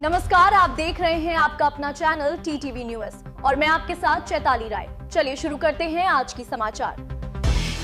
नमस्कार, आप देख रहे हैं आपका अपना चैनल टीटीवी न्यूज़ और मैं आपके साथ चैताली राय। चलिए शुरू करते हैं आज की समाचार।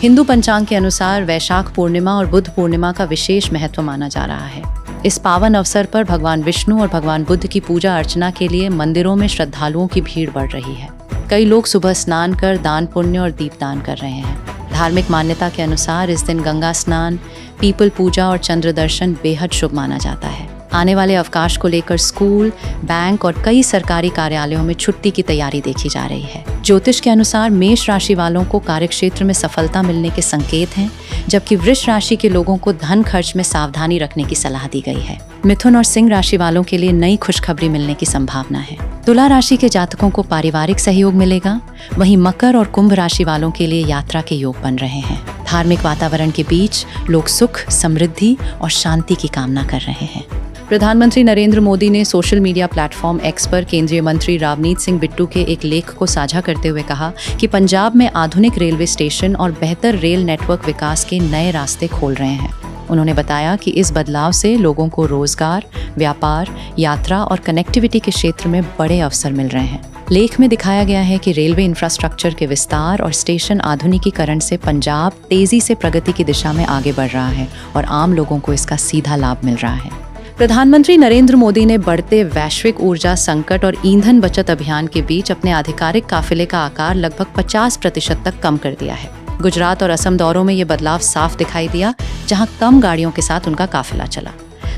हिंदू पंचांग के अनुसार वैशाख पूर्णिमा और बुद्ध पूर्णिमा का विशेष महत्व माना जा रहा है। इस पावन अवसर पर भगवान विष्णु और भगवान बुद्ध की पूजा अर्चना के लिए मंदिरों में श्रद्धालुओं की भीड़ बढ़ रही है। कई लोग सुबह स्नान कर दान पुण्य और दीपदान कर रहे हैं। धार्मिक मान्यता के अनुसार इस दिन गंगा स्नान, पीपल पूजा और चंद्र दर्शन बेहद शुभ माना जाता है। आने वाले अवकाश को लेकर स्कूल, बैंक और कई सरकारी कार्यालयों में छुट्टी की तैयारी देखी जा रही है। ज्योतिष के अनुसार मेष राशि वालों को कार्यक्षेत्र में सफलता मिलने के संकेत हैं, जबकि वृष राशि के लोगों को धन खर्च में सावधानी रखने की सलाह दी गई है। मिथुन और सिंह राशि वालों के लिए नई खुशखबरी मिलने की संभावना है। तुला राशि के जातकों को पारिवारिक सहयोग मिलेगा, वहीं मकर और कुंभ राशि वालों के लिए यात्रा के योग बन रहे हैं। धार्मिक वातावरण के बीच लोग सुख, समृद्धि और शांति की कामना कर रहे हैं। प्रधानमंत्री नरेंद्र मोदी ने सोशल मीडिया प्लेटफॉर्म एक्स पर केंद्रीय मंत्री रावनीत सिंह बिट्टू के एक लेख को साझा करते हुए कहा कि पंजाब में आधुनिक रेलवे स्टेशन और बेहतर रेल नेटवर्क विकास के नए रास्ते खोल रहे हैं। उन्होंने बताया कि इस बदलाव से लोगों को रोजगार, व्यापार, यात्रा और कनेक्टिविटी के क्षेत्र में बड़े अवसर मिल रहे हैं। लेख में दिखाया गया है कि रेलवे इंफ्रास्ट्रक्चर के विस्तार और स्टेशन आधुनिकीकरण से पंजाब तेजी से प्रगति की दिशा में आगे बढ़ रहा है और आम लोगों को इसका सीधा लाभ मिल रहा है। प्रधानमंत्री नरेंद्र मोदी ने बढ़ते वैश्विक ऊर्जा संकट और ईंधन बचत अभियान के बीच अपने आधिकारिक काफिले का आकार लगभग 50% तक कम कर दिया है। गुजरात और असम दौरों में ये बदलाव साफ दिखाई दिया, जहां कम गाड़ियों के साथ उनका काफिला चला।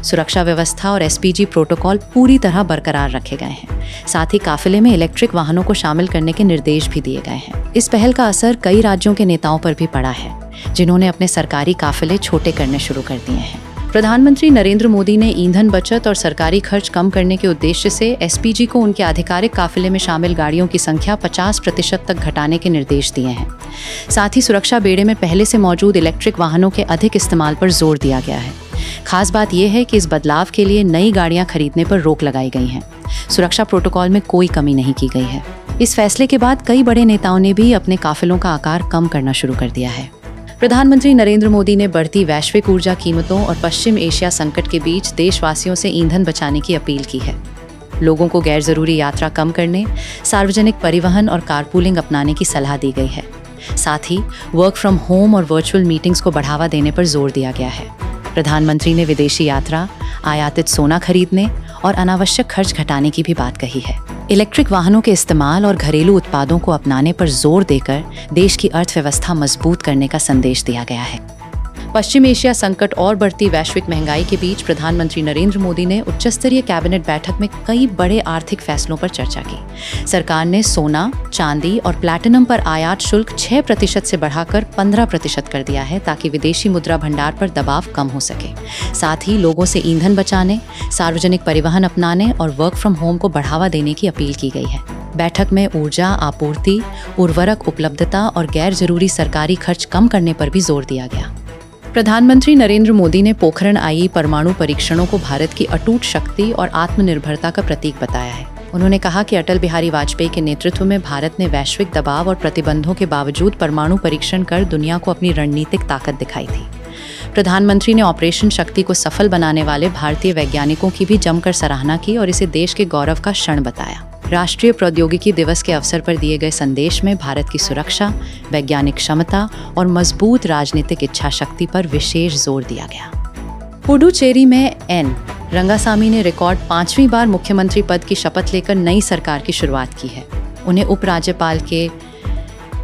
सुरक्षा व्यवस्था और एसपीजी प्रोटोकॉल पूरी तरह बरकरार रखे गए हैं। साथ ही काफिले में इलेक्ट्रिक वाहनों को शामिल करने के निर्देश भी दिए गए हैं। इस पहल का असर कई राज्यों के नेताओं पर भी पड़ा है, जिन्होंने अपने सरकारी काफिले छोटे करने शुरू कर दिए हैं। प्रधानमंत्री नरेंद्र मोदी ने ईंधन बचत और सरकारी खर्च कम करने के उद्देश्य से एसपीजी को उनके आधिकारिक काफिले में शामिल गाड़ियों की संख्या 50% तक घटाने के निर्देश दिए हैं। साथ ही सुरक्षा बेड़े में पहले से मौजूद इलेक्ट्रिक वाहनों के अधिक इस्तेमाल पर जोर दिया गया है। खास बात यह है कि इस बदलाव के लिए नई गाड़ियां खरीदने पर रोक लगाई गई है। सुरक्षा प्रोटोकॉल में कोई कमी नहीं की गई है। इस फैसले के बाद कई बड़े नेताओं ने भी अपने काफिलों का आकार कम करना शुरू कर दिया है। प्रधानमंत्री नरेंद्र मोदी ने बढ़ती वैश्विक ऊर्जा कीमतों और पश्चिम एशिया संकट के बीच देशवासियों से ईंधन बचाने की अपील की है। लोगों को गैर जरूरी यात्रा कम करने, सार्वजनिक परिवहन और कारपूलिंग अपनाने की सलाह दी गई है। साथ ही वर्क फ्रॉम होम और वर्चुअल मीटिंग्स को बढ़ावा देने पर जोर दिया गया है। प्रधानमंत्री ने विदेशी यात्रा, आयातित सोना खरीदने और अनावश्यक खर्च घटाने की भी बात कही है। इलेक्ट्रिक वाहनों के इस्तेमाल और घरेलू उत्पादों को अपनाने पर जोर देकर देश की अर्थव्यवस्था मजबूत करने का संदेश दिया गया है। पश्चिम एशिया संकट और बढ़ती वैश्विक महंगाई के बीच प्रधानमंत्री नरेंद्र मोदी ने उच्चस्तरीय कैबिनेट बैठक में कई बड़े आर्थिक फैसलों पर चर्चा की। सरकार ने सोना, चांदी और प्लैटिनम पर आयात शुल्क 6% से बढ़ाकर 15% कर दिया है, ताकि विदेशी मुद्रा भंडार पर दबाव कम हो सके। साथ ही लोगों से ईंधन बचाने, सार्वजनिक परिवहन अपनाने और वर्क फ्रॉम होम को बढ़ावा देने की अपील की गई है। बैठक में ऊर्जा आपूर्ति, उर्वरक उपलब्धता और गैर जरूरी सरकारी खर्च कम करने पर भी जोर दिया गया। प्रधानमंत्री नरेंद्र मोदी ने पोखरण आई परमाणु परीक्षणों को भारत की अटूट शक्ति और आत्मनिर्भरता का प्रतीक बताया है। उन्होंने कहा कि अटल बिहारी वाजपेयी के नेतृत्व में भारत ने वैश्विक दबाव और प्रतिबंधों के बावजूद परमाणु परीक्षण कर दुनिया को अपनी रणनीतिक ताकत दिखाई थी। प्रधानमंत्री ने ऑपरेशन शक्ति को सफल बनाने वाले भारतीय वैज्ञानिकों की भी जमकर सराहना की और इसे देश के गौरव का क्षण बताया। राष्ट्रीय प्रौद्योगिकी दिवस के अवसर पर दिए गए संदेश में भारत की सुरक्षा, वैज्ञानिक क्षमता और मजबूत राजनीतिक इच्छा शक्ति पर विशेष जोर दिया गया। पुडुचेरी में एन रंगासामी ने रिकॉर्ड 5वीं बार मुख्यमंत्री पद की शपथ लेकर नई सरकार की शुरुआत की है। उन्हें उपराज्यपाल के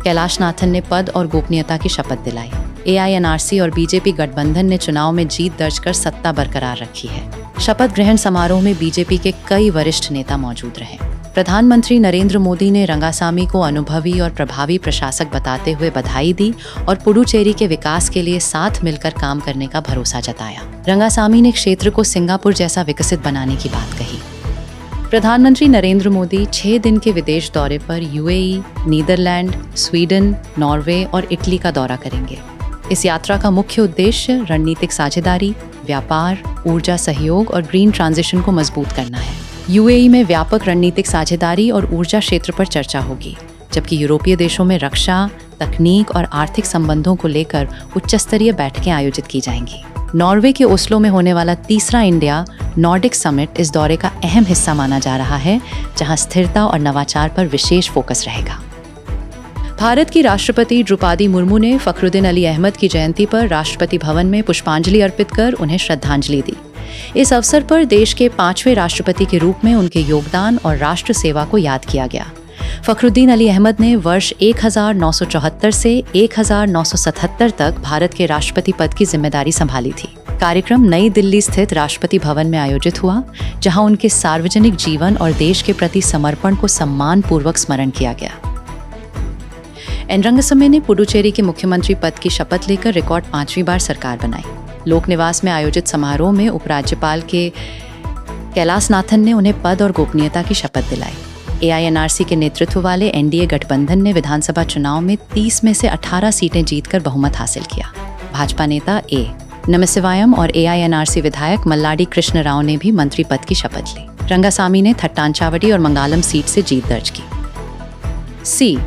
कैलाशनाथन ने पद और गोपनीयता की शपथ दिलाई। एआईएनआरसी और बीजेपी गठबंधन ने चुनाव में जीत दर्ज कर सत्ता बरकरार रखी है। शपथ ग्रहण समारोह में बीजेपी के कई वरिष्ठ नेता मौजूद रहे। प्रधानमंत्री नरेंद्र मोदी ने रंगासामी को अनुभवी और प्रभावी प्रशासक बताते हुए बधाई दी और पुडुचेरी के विकास के लिए साथ मिलकर काम करने का भरोसा जताया। रंगासामी ने क्षेत्र को सिंगापुर जैसा विकसित बनाने की बात कही। प्रधानमंत्री नरेंद्र मोदी 6 दिन के विदेश दौरे पर यूएई, नीदरलैंड, स्वीडन, नॉर्वे और इटली का दौरा करेंगे। इस यात्रा का मुख्य उद्देश्य रणनीतिक साझेदारी, व्यापार, ऊर्जा सहयोग और ग्रीन ट्रांजिशन को मजबूत करना है। यूएई में व्यापक रणनीतिक साझेदारी और ऊर्जा क्षेत्र पर चर्चा होगी, जबकि यूरोपीय देशों में रक्षा, तकनीक और आर्थिक संबंधों को लेकर उच्चस्तरीय बैठकें आयोजित की जाएंगी। नॉर्वे के ओस्लो में होने वाला तीसरा इंडिया नॉर्डिक समिट इस दौरे का अहम हिस्सा माना जा रहा है, जहां स्थिरता और नवाचार पर विशेष फोकस रहेगा। भारत की राष्ट्रपति द्रौपदी मुर्मू ने फखरुद्दीन अली अहमद की जयंती पर राष्ट्रपति भवन में पुष्पांजलि अर्पित कर उन्हें श्रद्धांजलि दी। इस अवसर पर देश के 5वें राष्ट्रपति के रूप में उनके योगदान और राष्ट्र सेवा को याद किया गया। फखरुद्दीन अली अहमद ने वर्ष 1974 से 1977 तक भारत के राष्ट्रपति पद की जिम्मेदारी संभाली थी। कार्यक्रम नई दिल्ली स्थित राष्ट्रपति भवन में आयोजित हुआ, जहां उनके सार्वजनिक जीवन और देश के प्रति समर्पण को सम्मानपूर्वक स्मरण किया गया। एन रंगस्वामी ने पुडुचेरी के मुख्यमंत्री पद की शपथ लेकर रिकॉर्ड 5वीं बार सरकार बनाई। लोक निवास में आयोजित समारोह में उपराज्यपाल के कैलासनाथन ने उन्हें पद और गोपनीयता की शपथ दिलाई। AINRC के नेतृत्व वाले NDA गठबंधन ने विधानसभा चुनाव में 30 में से 18 सीटें जीतकर बहुमत हासिल किया। भाजपा नेता A. नमसिवायम और AINRC विधायक मल्लाडी कृष्ण राव ने भी मंत्री पद की शपथ ली। रंगासामी ने थट्टांचावटी और मंगालम सीट से जीत दर्ज की। C.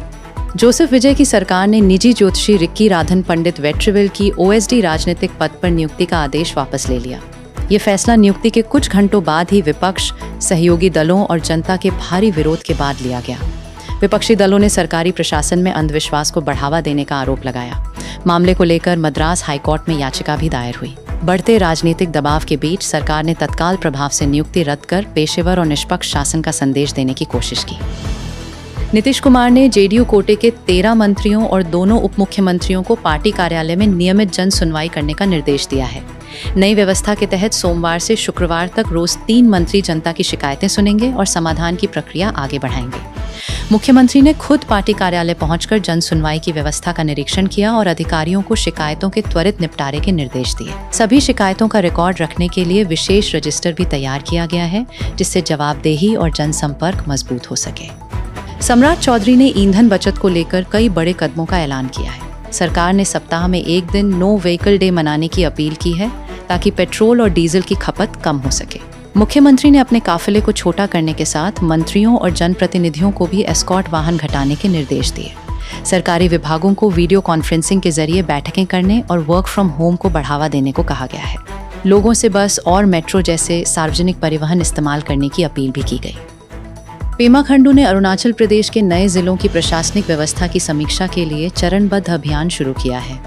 जोसेफ विजय की सरकार ने निजी ज्योतिषी रिक्की राधन पंडित वेट्रीविल की OSD राजनीतिक पद पर नियुक्ति का आदेश वापस ले लिया। ये फैसला नियुक्ति के कुछ घंटों बाद ही विपक्ष, सहयोगी दलों और जनता के भारी विरोध के बाद लिया गया। विपक्षी दलों ने सरकारी प्रशासन में अंधविश्वास को बढ़ावा देने का आरोप लगाया। मामले को लेकर मद्रास हाईकोर्ट में याचिका भी दायर हुई। बढ़ते राजनीतिक दबाव के बीच सरकार ने तत्काल प्रभाव से नियुक्ति रद्द कर पेशेवर और निष्पक्ष शासन का संदेश देने की कोशिश की। नीतीश कुमार ने JDU कोटे के 13 मंत्रियों और दोनों उप मुख्यमंत्रियों को पार्टी कार्यालय में नियमित जन सुनवाई करने का निर्देश दिया है। नई व्यवस्था के तहत सोमवार से शुक्रवार तक रोज 3 मंत्री जनता की शिकायतें सुनेंगे और समाधान की प्रक्रिया आगे बढ़ाएंगे। मुख्यमंत्री ने खुद पार्टी कार्यालय पहुंचकर जन सुनवाई की व्यवस्था का निरीक्षण किया और अधिकारियों को शिकायतों के त्वरित निपटारे के निर्देश दिए। सभी शिकायतों का रिकॉर्ड रखने के लिए विशेष रजिस्टर भी तैयार किया गया है, जिससे जवाबदेही और जनसंपर्क मजबूत हो सके। सम्राट चौधरी ने ईंधन बचत को लेकर कई बड़े कदमों का ऐलान किया है। सरकार ने सप्ताह में एक दिन नो व्हीकल डे मनाने की अपील की है, ताकि पेट्रोल और डीजल की खपत कम हो सके। मुख्यमंत्री ने अपने काफिले को छोटा करने के साथ मंत्रियों और जनप्रतिनिधियों को भी एस्कॉर्ट वाहन घटाने के निर्देश दिए। सरकारी विभागों को वीडियो कॉन्फ्रेंसिंग के जरिए बैठकें करने और वर्क फ्रॉम होम को बढ़ावा देने को कहा गया है। लोगों से बस और मेट्रो जैसे सार्वजनिक परिवहन इस्तेमाल करने की अपील भी की गई। पेमा खंडू ने अरुणाचल प्रदेश के नए जिलों की प्रशासनिक व्यवस्था की समीक्षा के लिए चरणबद्ध अभियान शुरू किया है।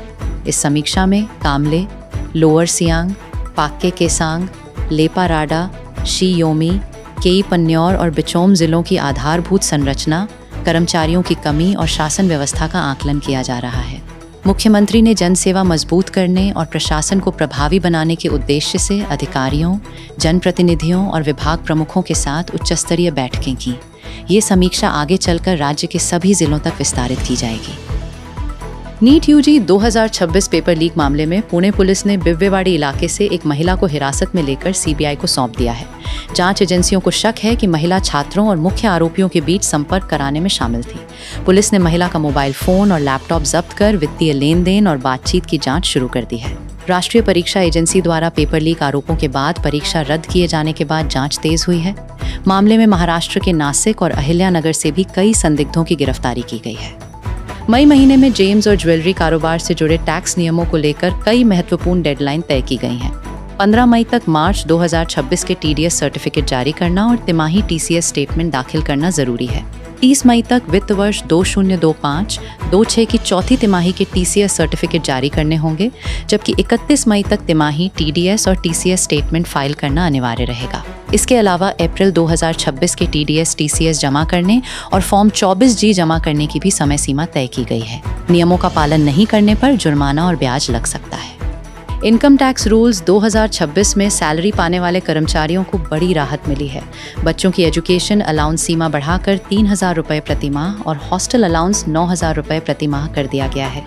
इस समीक्षा में कामले, लोअर सियांग, पाक्के केसांग, लेपाराडा, शी योमी, केई पन्न्यौर और बिचोम जिलों की आधारभूत संरचना, कर्मचारियों की कमी और शासन व्यवस्था का आकलन किया जा रहा है। मुख्यमंत्री ने जनसेवा मजबूत करने और प्रशासन को प्रभावी बनाने के उद्देश्य से अधिकारियों, जनप्रतिनिधियों और विभाग प्रमुखों के साथ उच्चस्तरीय बैठकें की। ये समीक्षा आगे चलकर राज्य के सभी जिलों तक विस्तारित की जाएगी। नीट UG 2026 पेपर लीक मामले में पुणे पुलिस ने बिव्वेवाड़ी इलाके से एक महिला को हिरासत में लेकर CBI को सौंप दिया है। जांच एजेंसियों को शक है कि महिला छात्रों और मुख्य आरोपियों के बीच संपर्क कराने में शामिल थी। पुलिस ने महिला का मोबाइल फोन और लैपटॉप जब्त कर वित्तीय लेन देन और बातचीत की जांच शुरू कर दी है। राष्ट्रीय परीक्षा एजेंसी द्वारा पेपर लीक आरोपों के बाद परीक्षा रद्द किए जाने के बाद जांच तेज हुई है। मामले में महाराष्ट्र के नासिक और अहिल्यानगर से भी कई संदिग्धों की गिरफ्तारी की गई है। मई महीने में जेम्स और ज्वेलरी कारोबार से जुड़े टैक्स नियमों को लेकर कई महत्वपूर्ण डेडलाइन तय की गई हैं। 15 मई तक मार्च 2026 के TDS सर्टिफिकेट जारी करना और तिमाही TCS स्टेटमेंट दाखिल करना जरूरी है। 30 मई तक वित्त वर्ष 2025-26 की चौथी तिमाही के TCS सर्टिफिकेट जारी करने होंगे, जबकि 31 मई तक तिमाही TDS और TCS स्टेटमेंट फाइल करना अनिवार्य रहेगा। इसके अलावा अप्रैल 2026 के TDS TCS जमा करने और फॉर्म 24G जमा करने की भी समय सीमा तय की गई है। नियमों का पालन नहीं करने पर जुर्माना और ब्याज लग सकता है। इनकम टैक्स रूल्स 2026 में सैलरी पाने वाले कर्मचारियों को बड़ी राहत मिली है। बच्चों की एजुकेशन अलाउंस सीमा बढ़ाकर 3,000 रुपये प्रति माह और हॉस्टल अलाउंस 9,000 रुपये प्रति माह कर दिया गया है।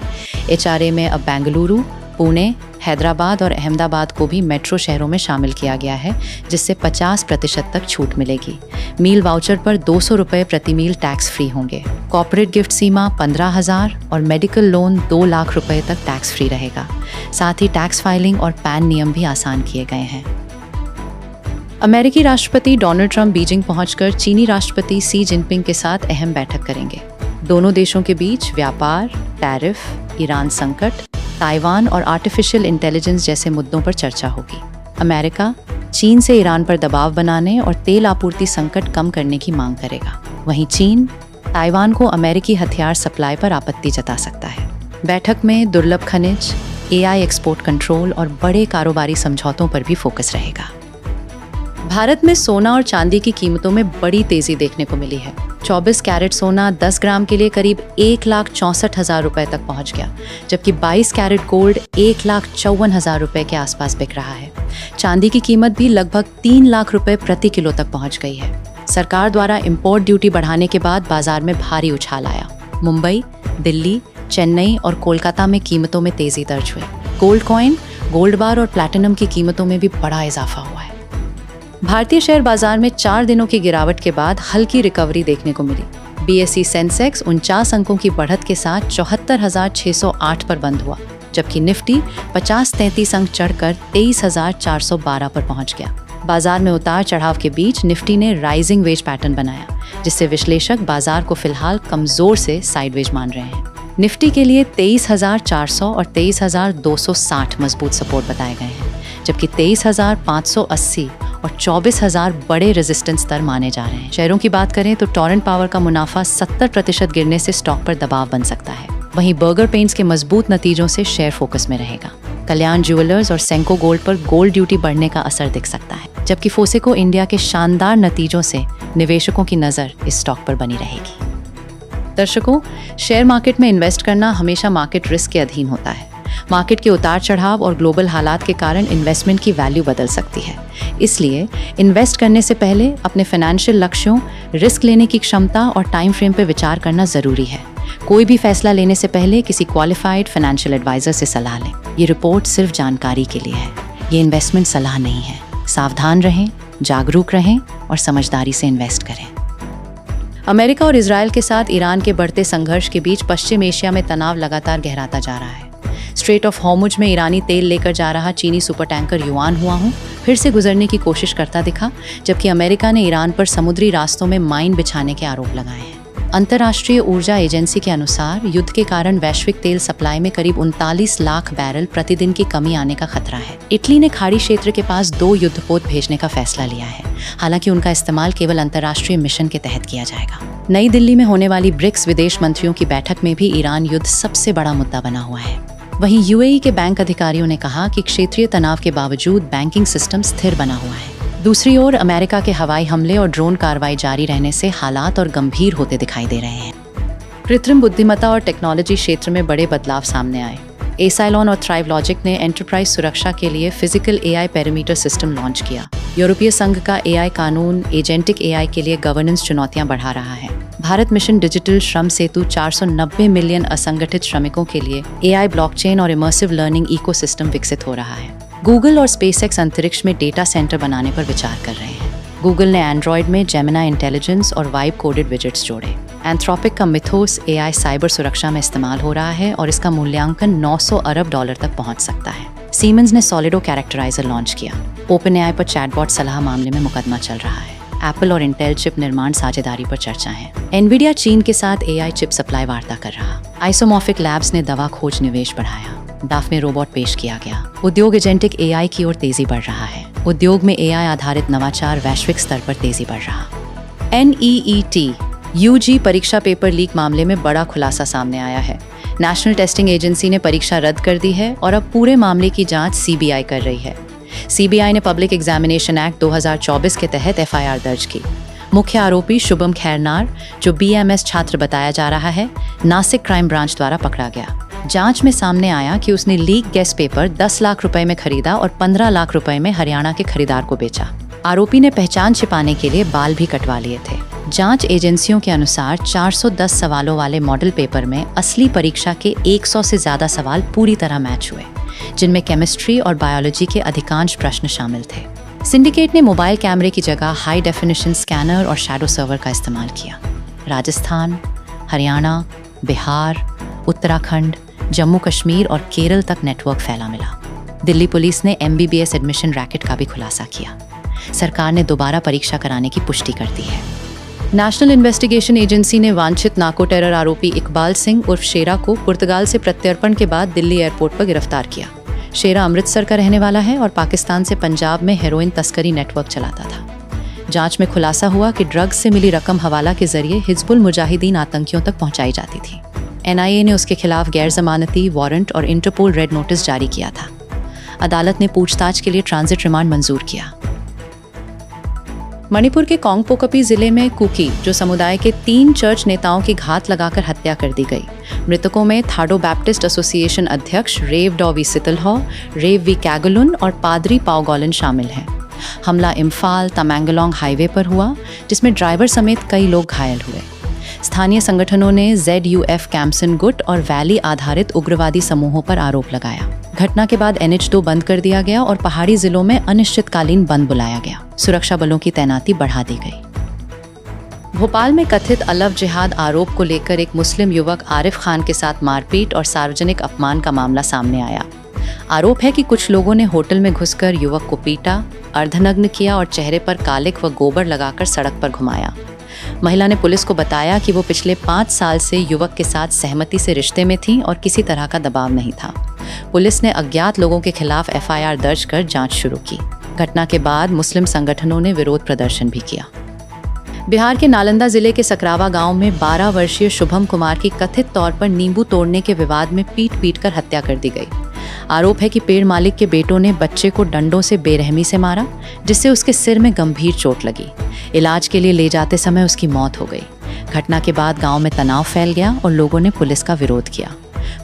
HRA में अब बेंगलुरु, पुणे, हैदराबाद और अहमदाबाद को भी मेट्रो शहरों में शामिल किया गया है, जिससे 50% तक छूट मिलेगी। मील वाउचर पर 200 रुपये प्रति मील टैक्स फ्री होंगे। कॉर्पोरेट गिफ्ट सीमा 15,000 और मेडिकल लोन 2 लाख रुपए तक टैक्स फ्री रहेगा। साथ ही टैक्स फाइलिंग और पैन नियम भी आसान किए गए हैं। अमेरिकी राष्ट्रपति डोनाल्ड ट्रंप बीजिंग पहुंचकर चीनी राष्ट्रपति सी जिनपिंग के साथ अहम बैठक करेंगे। दोनों देशों के बीच व्यापार, टैरिफ, ईरान संकट, ताइवान और आर्टिफिशियल इंटेलिजेंस जैसे मुद्दों पर चर्चा होगी। अमेरिका चीन से ईरान पर दबाव बनाने और तेल आपूर्ति संकट कम करने की मांग करेगा। वहीं चीन ताइवान को अमेरिकी हथियार सप्लाई पर आपत्ति जता सकता है। बैठक में दुर्लभ खनिज, AI एक्सपोर्ट कंट्रोल और बड़े कारोबारी समझौतों पर भी फोकस रहेगा। भारत में सोना और चांदी की कीमतों में बड़ी तेजी देखने को मिली है। 24 कैरेट सोना 10 ग्राम के लिए करीब 1,64,000 रुपए तक पहुंच गया, जबकि 22 कैरेट गोल्ड 1,54,000 रुपए के आसपास बिक रहा है। चांदी की कीमत भी लगभग 3 लाख रुपए प्रति किलो तक पहुंच गई है। सरकार द्वारा इंपोर्ट ड्यूटी बढ़ाने के बाद बाजार में भारी उछाल आया। मुंबई, दिल्ली, चेन्नई और कोलकाता में कीमतों में तेजी दर्ज हुई। गोल्ड कॉइन, गोल्ड बार और प्लैटिनम की कीमतों में भी बड़ा इजाफा हुआ है। भारतीय शेयर बाजार में 4 दिनों की गिरावट के बाद हल्की रिकवरी देखने को मिली। BSE सेंसेक्स 49 अंकों की बढ़त के साथ 74,608 पर बंद हुआ, जबकि निफ्टी 50-33 अंक चढ़कर 23,412 पर पहुंच गया। बाजार में उतार चढ़ाव के बीच निफ्टी ने राइजिंग वेज पैटर्न बनाया, जिससे विश्लेषक बाजार को फिलहाल कमजोर से साइडवेज मान रहे हैं। निफ्टी के लिए 23,400 और 23,260 मजबूत सपोर्ट बताए गए हैं, जबकि 23,580 और 24,000 बड़े रेजिस्टेंस स्तर माने जा रहे हैं। शेयरों की बात करें तो टोरेंट पावर का मुनाफा 70% गिरने से स्टॉक पर दबाव बन सकता है। वहीं बर्गर पेंट्स के मजबूत नतीजों से शेयर फोकस में रहेगा। कल्याण ज्वेलर्स और सेंको गोल्ड पर गोल्ड ड्यूटी बढ़ने का असर दिख सकता है, जबकि फोसेको इंडिया के शानदार नतीजों से निवेशकों की नज़र इस स्टॉक पर बनी रहेगी। दर्शकों, शेयर मार्केट में इन्वेस्ट करना हमेशा मार्केट रिस्क के अधीन होता है। मार्केट के उतार चढ़ाव और ग्लोबल हालात के कारण इन्वेस्टमेंट की वैल्यू बदल सकती है। इसलिए इन्वेस्ट करने से पहले अपने फाइनेंशियल लक्ष्यों, रिस्क लेने की क्षमता और टाइम फ्रेम पर विचार करना ज़रूरी है। कोई भी फैसला लेने से पहले किसी क्वालिफाइड फाइनेंशियल एडवाइजर से सलाह लें। ये रिपोर्ट सिर्फ जानकारी के लिए है, ये इन्वेस्टमेंट सलाह नहीं है। सावधान रहें, जागरूक रहें और समझदारी से इन्वेस्ट करें। अमेरिका और इजरायल के साथ ईरान के बढ़ते संघर्ष के बीच पश्चिम एशिया में तनाव लगातार गहराता जा रहा है। स्ट्रेट ऑफ हॉर्मुज में ईरानी तेल लेकर जा रहा चीनी सुपर टैंकर युआन हुआहू फिर से गुजरने की कोशिश करता दिखा, जबकि अमेरिका ने ईरान पर समुद्री रास्तों में माइन बिछाने के आरोप लगाए हैं। अंतर्राष्ट्रीय ऊर्जा एजेंसी के अनुसार युद्ध के कारण वैश्विक तेल सप्लाई में करीब 39 लाख बैरल प्रतिदिन की कमी आने का खतरा है। इटली ने खाड़ी क्षेत्र के पास 2 युद्धपोत भेजने का फैसला लिया है, हालांकि उनका इस्तेमाल केवल अंतर्राष्ट्रीय मिशन के तहत किया जाएगा। नई दिल्ली में होने वाली ब्रिक्स विदेश मंत्रियों की बैठक में भी ईरान युद्ध सबसे बड़ा मुद्दा बना हुआ है। वहीं UAE के बैंक अधिकारियों ने कहा कि क्षेत्रीय तनाव के बावजूद बैंकिंग सिस्टम स्थिर बना हुआ है। दूसरी ओर अमेरिका के हवाई हमले और ड्रोन कार्रवाई जारी रहने से हालात और गंभीर होते दिखाई दे रहे हैं। कृत्रिम बुद्धिमत्ता और टेक्नोलॉजी क्षेत्र में बड़े बदलाव सामने आए। एसाइलॉन और थ्राइवलॉजिक ने एंटरप्राइज सुरक्षा के लिए physical AI parameter system launch किया। यूरोपीय संघ का AI कानून एजेंटिक AI के लिए गवर्नेंस चुनौतियां बढ़ा रहा है। भारत मिशन डिजिटल श्रम सेतु 490 मिलियन असंगठित श्रमिकों के लिए AI ब्लॉकचेन और इमर्सिव लर्निंग इकोसिस्टम विकसित हो रहा है। गूगल और स्पेसएक्स अंतरिक्ष में डेटा सेंटर बनाने पर विचार कर रहे हैं। गूगल ने एंड्रॉयड में जेमिनी इंटेलिजेंस और वाइब कोडेड विजेट्स जोड़े। एंथ्रोपिक का मिथोस AI साइबर सुरक्षा में इस्तेमाल हो रहा है और इसका मूल्यांकन $900 अरब तक पहुंच सकता है। सीमेंस ने सॉलिडो कैरेक्टराइजर लॉन्च किया। ओपन AI पर चैटबॉट सलाह मामले में मुकदमा चल रहा है। एप्पल और इंटेल चिप निर्माण साझेदारी पर चर्चा है। एनवीडिया चीन के साथ AI चिप सप्लाई वार्ता कर रहा। आइसोमॉर्फिक लैब्स ने दवा खोज निवेश बढ़ाया। डाफ में रोबोट पेश किया गया। उद्योग एजेंटिक AI की ओर तेजी बढ़ रहा है। उद्योग में AI आधारित नवाचार वैश्विक स्तर पर तेजी बढ़ रहा। NEET UG परीक्षा पेपर लीक मामले में बड़ा खुलासा सामने आया है। नेशनल टेस्टिंग एजेंसी ने परीक्षा रद्द कर दी है और अब पूरे मामले की जांच CBI कर रही है। CBI ने पब्लिक एग्जामिनेशन एक्ट 2024 के तहत FIR दर्ज की। मुख्य आरोपी शुभम खैरनार, जो BMS छात्र बताया जा रहा है, नासिक क्राइम ब्रांच द्वारा पकड़ा गया। जांच में सामने आया कि उसने लीक गेस्ट पेपर 10 लाख रुपए में खरीदा और 15 लाख रुपए में हरियाणा के खरीदार को बेचा। आरोपी ने पहचान छिपाने के लिए बाल भी कटवा लिए थे। जांच एजेंसियों के अनुसार 410 सवालों वाले मॉडल पेपर में असली परीक्षा के 100 से ज्यादा सवाल पूरी तरह मैच हुए, जिनमें केमिस्ट्री और बायोलॉजी के अधिकांश प्रश्न शामिल थे। सिंडिकेट ने मोबाइल कैमरे की जगह हाई डेफिनेशन स्कैनर और शैडो सर्वर का इस्तेमाल किया। राजस्थान, हरियाणा, बिहार, उत्तराखंड, जम्मू कश्मीर और केरल तक नेटवर्क फैला मिला। दिल्ली पुलिस ने MBBS एडमिशन रैकेट का भी खुलासा किया। सरकार ने दोबारा परीक्षा कराने की पुष्टि कर दी है। नेशनल इन्वेस्टिगेशन एजेंसी ने वांछित नार्को टेरर आरोपी इकबाल सिंह उर्फ शेरा को पुर्तगाल से प्रत्यर्पण के बाद दिल्ली एयरपोर्ट पर गिरफ्तार किया। शेरा अमृतसर का रहने वाला है और पाकिस्तान से पंजाब में हेरोइन तस्करी नेटवर्क चलाता था। जांच में खुलासा हुआ कि ड्रग्स से मिली रकम हवाला के जरिए हिजबुल मुजाहिदीन आतंकियों तक पहुंचाई जाती थी। एनआईए ने उसके खिलाफ गैर जमानती वारंट और इंटरपोल रेड नोटिस जारी किया था। अदालत ने पूछताछ के लिए ट्रांजिट रिमांड मंजूर किया। मणिपुर के कोंगपोकपी जिले में कुकी जो समुदाय के 3 चर्च नेताओं की घात लगाकर हत्या कर दी गई। मृतकों में थाडो बैप्टिस्ट एसोसिएशन अध्यक्ष रेव डॉ वी सितलहॉ, रेव वी कैगुलुन और पादरी पाओगोलन शामिल हैं। हमला इम्फाल तमेंगलोंग हाईवे पर हुआ, जिसमें ड्राइवर समेत कई लोग घायल हुए। स्थानीय संगठनों ने ZUF कैम्पसन गुट और वैली आधारित उग्रवादी समूहों पर आरोप लगाया। घटना के बाद NH2 बंद कर दिया गया और पहाड़ी जिलों में अनिश्चितकालीन बंद बुलाया गया। सुरक्षा बलों की तैनाती बढ़ा दी गई। भोपाल में कथित अलव जिहाद आरोप को लेकर एक मुस्लिम युवक आरिफ खान के साथ मारपीट और सार्वजनिक अपमान का मामला सामने आया। आरोप है कि कुछ लोगों ने होटल में घुसकर युवक को पीटा, अर्धनग्न किया और चेहरे पर कालिक व गोबर लगाकर सड़क पर घुमाया। महिला ने पुलिस को बताया कि वो पिछले 5 साल से युवक के साथ सहमति से रिश्ते में थी और किसी तरह का दबाव नहीं था। पुलिस ने अज्ञात लोगों के खिलाफ FIR दर्ज कर जांच शुरू की। घटना के बाद मुस्लिम संगठनों ने विरोध प्रदर्शन भी किया। बिहार के नालंदा जिले के सकरावा गांव में 12 वर्षीय शुभम कुमार की कथित तौर पर नींबू तोड़ने के विवाद में पीट कर हत्या कर दी गई। आरोप है कि पेड़ मालिक के बेटों ने बच्चे को डंडों से बेरहमी से मारा, जिससे उसके सिर में गंभीर चोट लगी। इलाज के लिए ले जाते समय उसकी मौत हो गई। घटना के बाद गांव में तनाव फैल गया और लोगों ने पुलिस का विरोध किया।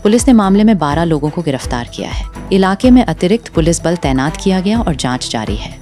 पुलिस ने मामले में 12 लोगों को गिरफ्तार किया है। इलाके में अतिरिक्त पुलिस बल तैनात किया गया और जांच जारी है।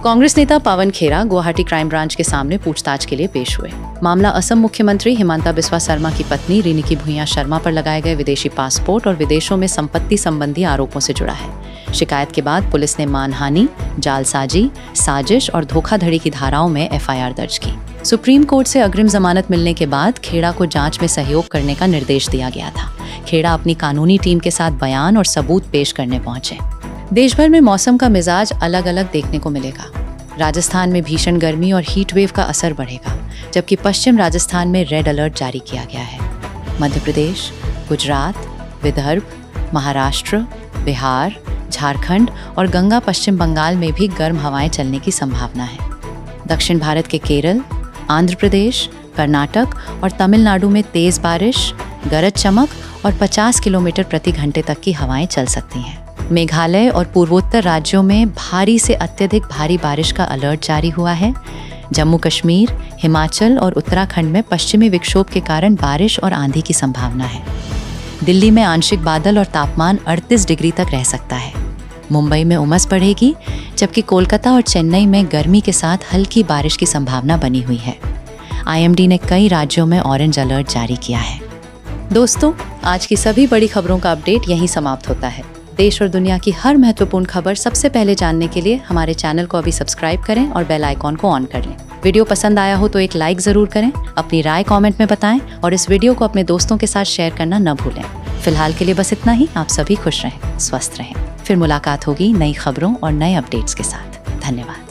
कांग्रेस नेता पवन खेरा गुवाहाटी क्राइम ब्रांच के सामने पूछताछ के लिए पेश हुए। मामला असम मुख्यमंत्री हिमंता बिस्वा शर्मा की पत्नी रिनिकी भुइयां शर्मा पर लगाए गए विदेशी पासपोर्ट और विदेशों में संपत्ति संबंधी आरोपों से जुड़ा है। शिकायत के बाद पुलिस ने मानहानि, जालसाजी, साजिश और धोखाधड़ी की धाराओं में FIR दर्ज की। सुप्रीम कोर्ट से अग्रिम जमानत मिलने के बाद खेड़ा को जांच में सहयोग करने का निर्देश दिया गया था। खेड़ा अपनी कानूनी टीम के साथ बयान और सबूत पेश करने पहुंचे। देश भर में मौसम का मिजाज अलग अलग देखने को मिलेगा। राजस्थान में भीषण गर्मी और हीट वेव का असर बढ़ेगा, जबकि पश्चिम राजस्थान में रेड अलर्ट जारी किया गया है। मध्य प्रदेश, गुजरात, विदर्भ, महाराष्ट्र, बिहार, झारखंड और गंगा पश्चिम बंगाल में भी गर्म हवाएं चलने की संभावना है। दक्षिण भारत के केरल, आंध्र प्रदेश, कर्नाटक और तमिलनाडु में तेज बारिश, गरज चमक और 50 किलोमीटर प्रति घंटे तक की हवाएं चल सकती हैं। मेघालय और पूर्वोत्तर राज्यों में भारी से अत्यधिक भारी बारिश का अलर्ट जारी हुआ है। जम्मू कश्मीर, हिमाचल और उत्तराखंड में पश्चिमी विक्षोभ के कारण बारिश और आंधी की संभावना है। दिल्ली में आंशिक बादल और तापमान 38 डिग्री तक रह सकता है। मुंबई में उमस बढ़ेगी, जबकि कोलकाता और चेन्नई में गर्मी के साथ हल्की बारिश की संभावना बनी हुई है। IMD ने कई राज्यों में ऑरेंज अलर्ट जारी किया है। दोस्तों, आज की सभी बड़ी खबरों का अपडेट यहीं समाप्त होता है। देश और दुनिया की हर महत्वपूर्ण खबर सबसे पहले जानने के लिए हमारे चैनल को अभी सब्सक्राइब करें और बेल आइकॉन को ऑन कर लें। वीडियो पसंद आया हो तो एक लाइक जरूर करें, अपनी राय कमेंट में बताएं और इस वीडियो को अपने दोस्तों के साथ शेयर करना न भूलें। फिलहाल के लिए बस इतना ही। आप सभी खुश रहें, स्वस्थ रहें। फिर मुलाकात होगी नई खबरों और नए अपडेट्स के साथ। धन्यवाद।